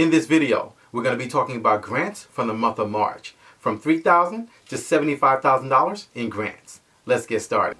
In this video, we're going to be talking about grants from the month of March, from $3,000 to $75,000 in grants. Let's get started.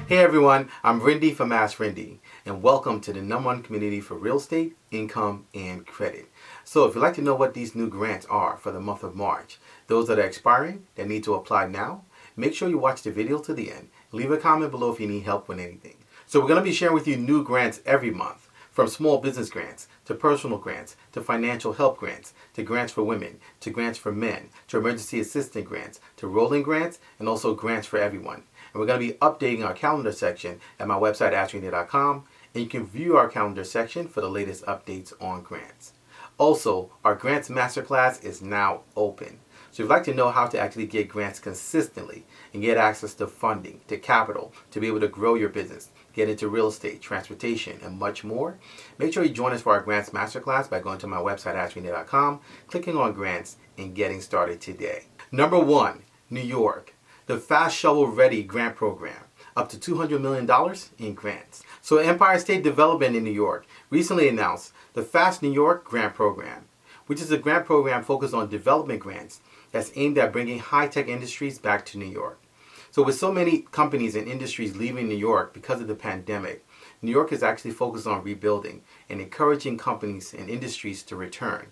Hey everyone, I'm Rindy from Ask Rindy, and welcome to the #1 community for real estate, income, and credit. So if you'd like to know what these new grants are for the month of March, those that are expiring, that need to apply now, make sure you watch the video to the end. Leave a comment below if you need help with anything. So we're going to be sharing with you new grants every month, from small business grants, to personal grants, to financial help grants, to grants for women, to grants for men, to emergency assistance grants, to rolling grants, and also grants for everyone. And we're going to be updating our calendar section at my website, AskRindy.com, and you can view our calendar section for the latest updates on grants. Also, our Grants Masterclass is now open. So if you'd like to know how to actually get grants consistently and get access to funding, to capital, to be able to grow your business, get into real estate, transportation, and much more, make sure you join us for our Grants Masterclass by going to my website, AskRindy.com, clicking on Grants, and getting started today. Number 1, New York. The Fast Shovel Ready Grant Program, up to $200 million in grants. So Empire State Development in New York recently announced the Fast New York Grant Program, which is a grant program focused on development grants that's aimed at bringing high-tech industries back to New York. So with so many companies and industries leaving New York because of the pandemic, New York is actually focused on rebuilding and encouraging companies and industries to return.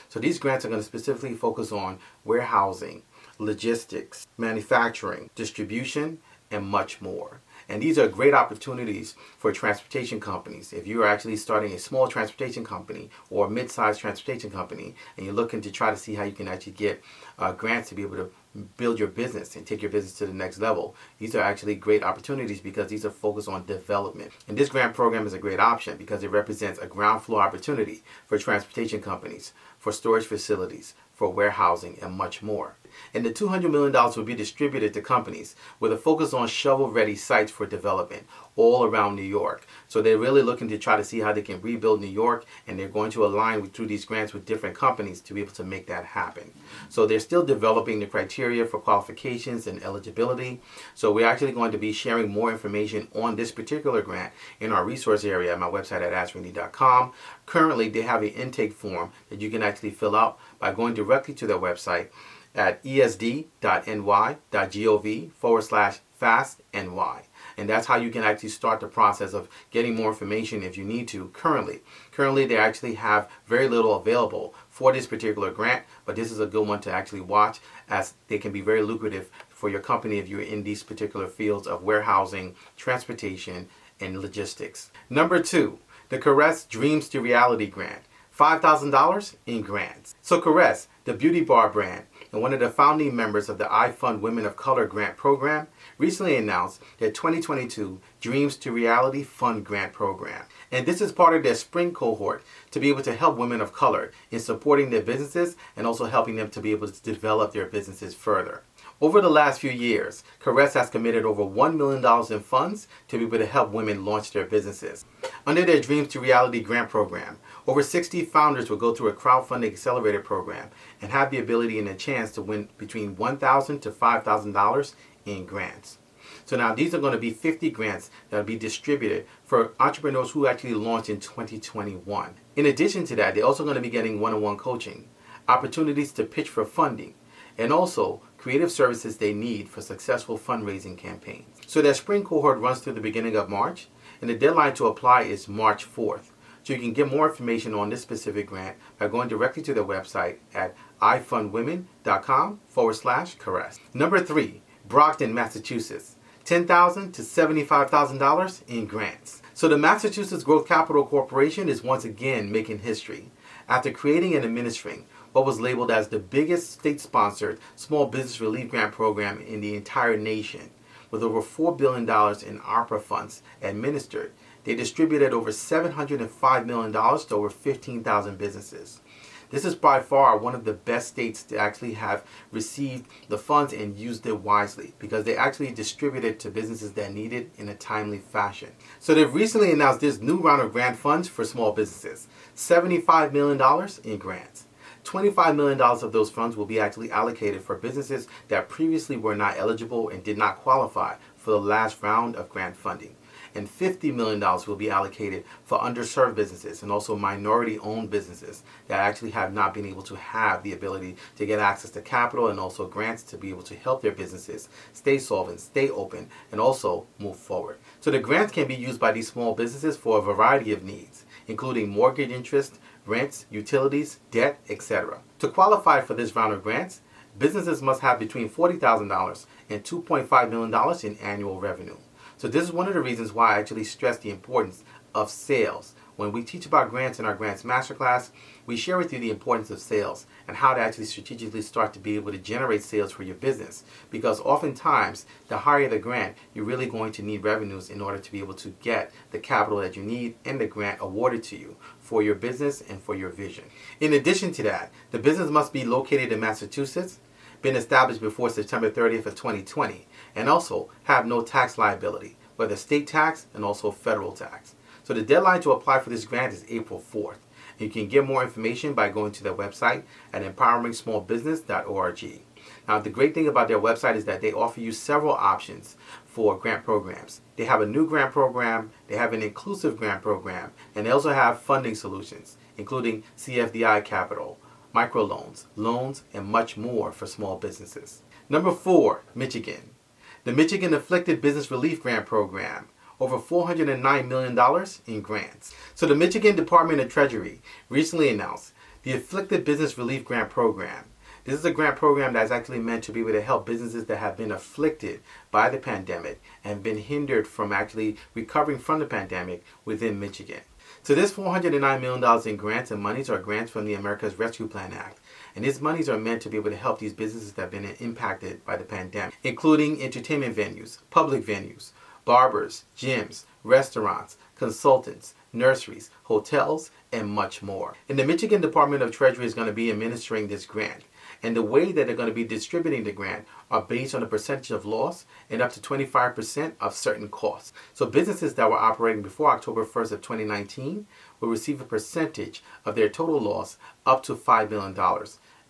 So these grants are going to specifically focus on warehousing, logistics, manufacturing, distribution, and much more. And these are great opportunities for transportation companies. If you are actually starting a small transportation company or a mid-sized transportation company and you're looking to try to see how you can actually get grants to be able to build your business and take your business to the next level, these are actually great opportunities because these are focused on development. And this grant program is a great option because it represents a ground floor opportunity for transportation companies, for storage facilities, for warehousing, and much more. And the $200 million will be distributed to companies with a focus on shovel-ready sites for development all around New York. So they're really looking to try to see how they can rebuild New York, and they're going to align through these grants with different companies to be able to make that happen. So they're still developing the criteria for qualifications and eligibility. So we're actually going to be sharing more information on this particular grant in our resource area at my website at AskRindy.com. Currently, they have an intake form that you can actually fill out by going directly to their website at esd.ny.gov/fastny. And that's how you can actually start the process of getting more information if you need to currently. Currently, they actually have very little available for this particular grant, but this is a good one to actually watch as they can be very lucrative for your company if you're in these particular fields of warehousing, transportation, and logistics. Number 2, the Caress Dreams to Reality Grant. $5,000 in grants. So Caress, the beauty bar brand and one of the founding members of the I Fund Women of Color grant program, recently announced their 2022 Dreams to Reality Fund Grant Program. And this is part of their spring cohort to be able to help women of color in supporting their businesses and also helping them to be able to develop their businesses further. Over the last few years, Caress has committed over $1 million in funds to be able to help women launch their businesses. Under their Dreams to Reality grant program, over 60 founders will go through a crowdfunding accelerator program and have the ability and a chance to win between $1,000 to $5,000 in grants. So now these are going to be 50 grants that will be distributed for entrepreneurs who actually launched in 2021. In addition to that, they're also going to be getting one-on-one coaching, opportunities to pitch for funding, and also creative services they need for successful fundraising campaigns. So their spring cohort runs through the beginning of March, and the deadline to apply is March 4th. So you can get more information on this specific grant by going directly to their website at ifundwomen.com/Caress. Number 3, Brockton, Massachusetts. $10,000 to $75,000 in grants. So the Massachusetts Growth Capital Corporation is once again making history after creating and administering what was labeled as the biggest state-sponsored small business relief grant program in the entire nation. With over $4 billion in ARPA funds administered, they distributed over $705 million to over 15,000 businesses. This is by far one of the best states to actually have received the funds and used it wisely because they actually distributed to businesses that need it in a timely fashion. So they've recently announced this new round of grant funds for small businesses, $75 million in grants. $25 million of those funds will be actually allocated for businesses that previously were not eligible and did not qualify for the last round of grant funding. And $50 million will be allocated for underserved businesses and also minority-owned businesses that actually have not been able to have the ability to get access to capital and also grants to be able to help their businesses stay solvent, stay open, and also move forward. So the grants can be used by these small businesses for a variety of needs, including mortgage interest, rents, utilities, debt, etc. To qualify for this round of grants, businesses must have between $40,000 and $2.5 million in annual revenue. So this is one of the reasons why I actually stress the importance of sales. When we teach about grants in our Grants Masterclass, we share with you the importance of sales and how to actually strategically start to be able to generate sales for your business. Because oftentimes, the higher the grant, you're really going to need revenues in order to be able to get the capital that you need and the grant awarded to you for your business and for your vision. In addition to that, the business must be located in Massachusetts, been established before September 30th of 2020, and also have no tax liability, whether state tax and also federal tax. So the deadline to apply for this grant is April 4th. You can get more information by going to their website at empoweringsmallbusiness.org. Now, the great thing about their website is that they offer you several options for grant programs. They have a new grant program, they have an inclusive grant program, and they also have funding solutions, including CFDI capital, microloans, loans, and much more for small businesses. Number 4, Michigan. The Michigan Afflicted Business Relief Grant Program. Over $409 million in grants. So the Michigan Department of Treasury recently announced the Afflicted Business Relief Grant Program. This is a grant program that's actually meant to be able to help businesses that have been afflicted by the pandemic and been hindered from actually recovering from the pandemic within Michigan. So this $409 million in grants and monies are grants from the America's Rescue Plan Act. And these monies are meant to be able to help these businesses that have been impacted by the pandemic, including entertainment venues, public venues, barbers, gyms, restaurants, consultants, nurseries, hotels, and much more. And the Michigan Department of Treasury is going to be administering this grant. And the way that they're going to be distributing the grant are based on a percentage of loss and up to 25% of certain costs. So businesses that were operating before October 1st of 2019 will receive a percentage of their total loss up to $5 million.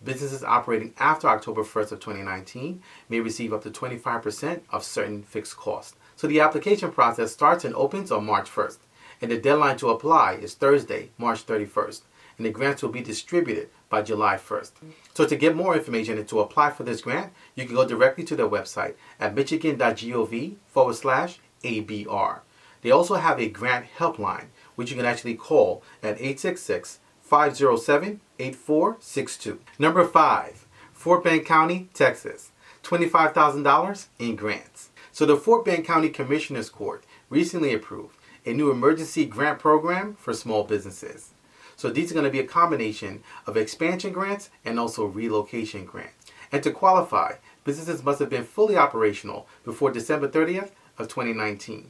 Businesses operating after October 1st of 2019 may receive up to 25% of certain fixed costs. So the application process starts and opens on March 1st. And the deadline to apply is Thursday, March 31st. And the grants will be distributed by July 1st. So to get more information and to apply for this grant, you can go directly to their website at michigan.gov/ABR. They also have a grant helpline, which you can actually call at 866-507-8462. Number 5, Fort Bend County, Texas, $25,000 in grants. So the Fort Bend County Commissioner's Court recently approved a new emergency grant program for small businesses. So these are going to be a combination of expansion grants and also relocation grants. And to qualify, businesses must have been fully operational before December 30th of 2019.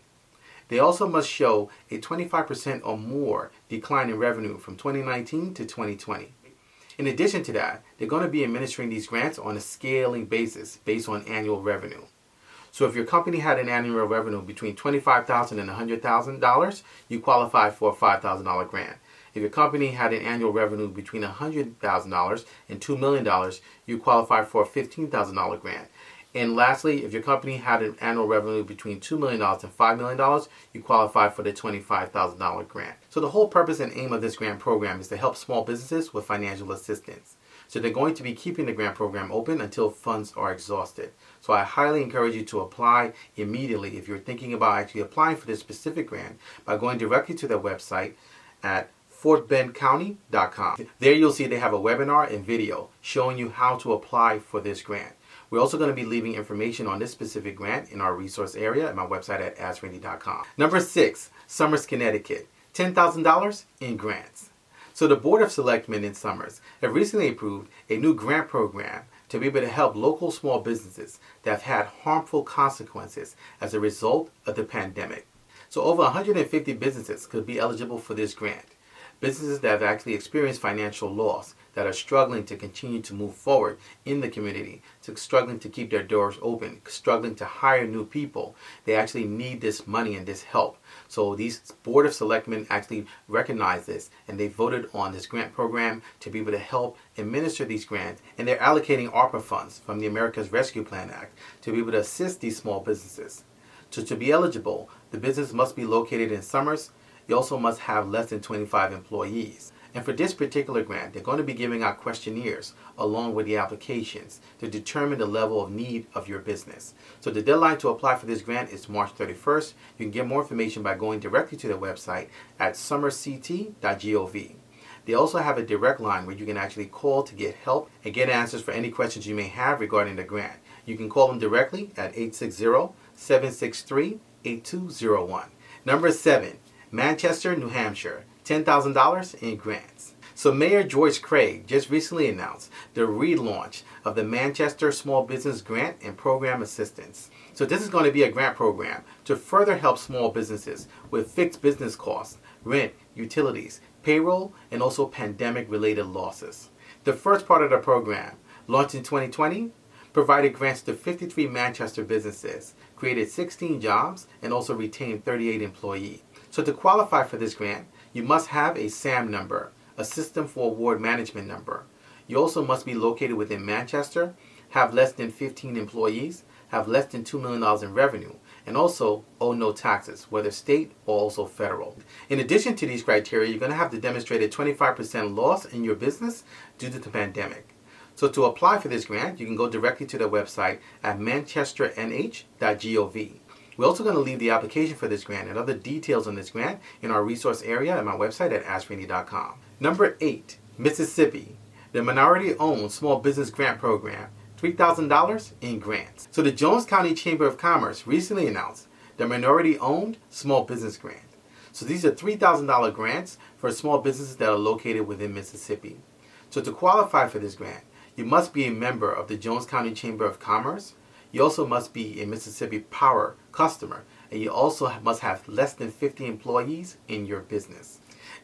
They also must show a 25% or more decline in revenue from 2019 to 2020. In addition to that, they're going to be administering these grants on a scaling basis based on annual revenue. So if your company had an annual revenue between $25,000 and $100,000, you qualify for a $5,000 grant. If your company had an annual revenue between $100,000 and $2 million, you qualify for a $15,000 grant. And lastly, if your company had an annual revenue between $2 million and $5 million, you qualify for the $25,000 grant. So the whole purpose and aim of this grant program is to help small businesses with financial assistance. So they're going to be keeping the grant program open until funds are exhausted. So I highly encourage you to apply immediately if you're thinking about actually applying for this specific grant by going directly to their website at fortbendcounty.com. There you'll see they have a webinar and video showing you how to apply for this grant. We're also going to be leaving information on this specific grant in our resource area at my website at askrandy.com. Number 6, Somers, Connecticut, $10,000 in grants. So the Board of Selectmen in Somers have recently approved a new grant program to be able to help local small businesses that have had harmful consequences as a result of the pandemic. So over 150 businesses could be eligible for this grant. businesses that have actually experienced financial loss, that are struggling to continue to move forward in the community, struggling to keep their doors open, struggling to hire new people. They actually need this money and this help. So these Board of Selectmen actually recognize this, and they voted on this grant program to be able to help administer these grants. And they're allocating ARPA funds from the America's Rescue Plan Act to be able to assist these small businesses. So to be eligible, the business must be located in Summers. You also must have less than 25 employees. And for this particular grant, they're going to be giving out questionnaires along with the applications to determine the level of need of your business. So the deadline to apply for this grant is March 31st. You can get more information by going directly to their website at summerct.gov. They also have a direct line where you can actually call to get help and get answers for any questions you may have regarding the grant. You can call them directly at 860-763-8201. Number 7, Manchester, New Hampshire. $10,000 in grants. So Mayor George Craig just recently announced the relaunch of the Manchester Small Business Grant and Program Assistance. So this is going to be a grant program to further help small businesses with fixed business costs, rent, utilities, payroll, and also pandemic-related losses. The first part of the program, launched in 2020, provided grants to 53 Manchester businesses, created 16 jobs, and also retained 38 employees. So to qualify for this grant, you must have a SAM number, a System for Award Management number. You also must be located within Manchester, have less than 15 employees, have less than $2 million in revenue, and also owe no taxes, whether state or also federal. In addition to these criteria, you're going to have to demonstrate a 25% loss in your business due to the pandemic. So to apply for this grant, you can go directly to their website at manchesternh.gov. We're also going to leave the application for this grant and other details on this grant in our resource area at my website at askrandy.com. Number 8, Mississippi, the minority-owned small business grant program, $3,000 in grants. So the Jones County Chamber of Commerce recently announced the minority-owned small business grant. So these are $3,000 grants for small businesses that are located within Mississippi. So to qualify for this grant, you must be a member of the Jones County Chamber of Commerce. You also must be a Mississippi Power customer, and you also must have less than 50 employees in your business.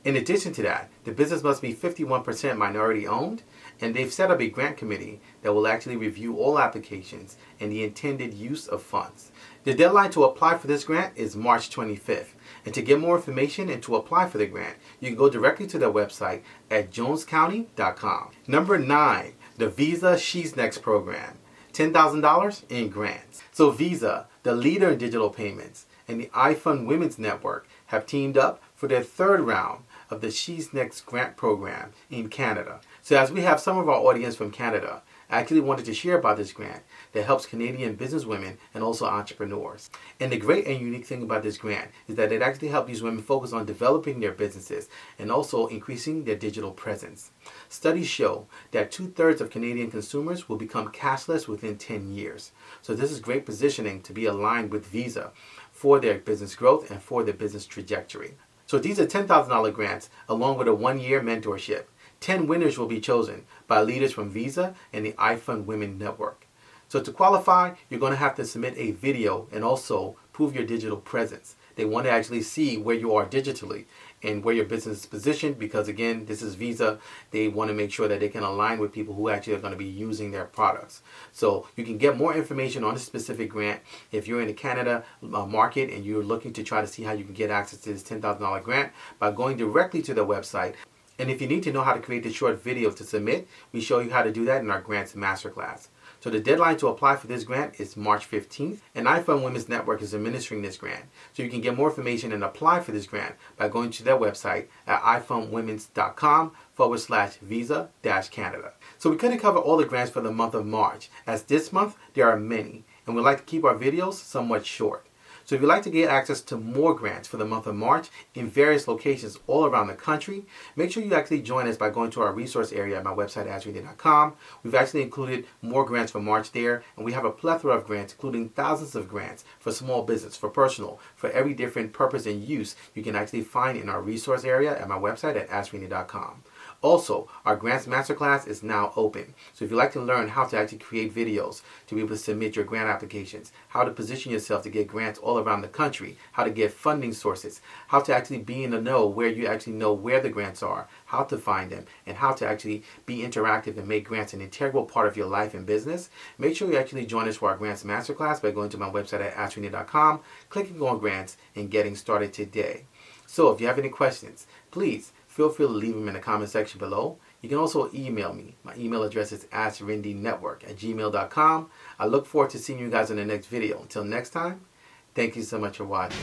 In addition to that, the business must be 51% minority owned, and they've set up a grant committee that will actually review all applications and the intended use of funds. The deadline to apply for this grant is March 25th. And to get more information and to apply for the grant, you can go directly to their website at jonescounty.com. Number 9, the Visa She's Next program. $10,000 in grants. So Visa, the leader in digital payments, and the iFund Women's Network have teamed up for their third round of the She's Next grant program in Canada. So as we have some of our audience from Canada, I actually wanted to share about this grant that helps Canadian businesswomen and also entrepreneurs. And the great and unique thing about this grant is that it actually helps these women focus on developing their businesses and also increasing their digital presence. Studies show that 2/3 of Canadian consumers will become cashless within 10 years. So this is great positioning to be aligned with Visa for their business growth and for their business trajectory. So these are $10,000 grants along with a 1-year mentorship. 10 winners will be chosen by leaders from Visa and the iFund Women Network. So to qualify, you're going to have to submit a video and also prove your digital presence. They want to actually see where you are digitally and where your business is positioned because, again, this is Visa. They want to make sure that they can align with people who actually are going to be using their products. So you can get more information on this specific grant if you're in the Canada market and you're looking to try to see how you can get access to this $10,000 grant by going directly to their website. And if you need to know how to create the short video to submit, we show you how to do that in our Grants Masterclass. So the deadline to apply for this grant is March 15th, and iFund Women's Network is administering this grant. So you can get more information and apply for this grant by going to their website at ifundwomens.com/visa-Canada. So we couldn't cover all the grants for the month of March, as this month there are many, and we'd like to keep our videos somewhat short. So if you'd like to get access to more grants for the month of March in various locations all around the country, make sure you actually join us by going to our resource area at my website, askrandy.com. We've actually included more grants for March there, and we have a plethora of grants, including thousands of grants for small business, for personal, for every different purpose and use you can actually find in our resource area at my website at askrandy.com. Also, our Grants Masterclass is now open. So if you'd like to learn how to actually create videos to be able to submit your grant applications, how to position yourself to get grants all around the country, how to get funding sources, how to actually be in the know where you actually know where the grants are, how to find them, and how to actually be interactive and make grants an integral part of your life and business, make sure you actually join us for our Grants Masterclass by going to my website at AskRendy.com, clicking on Grants, and getting started today. So if you have any questions, please feel free to leave them in the comment section below. You can also email me. My email address is askrendynetwork@gmail.com. I look forward to seeing you guys in the next video. Until next time, thank you so much for watching.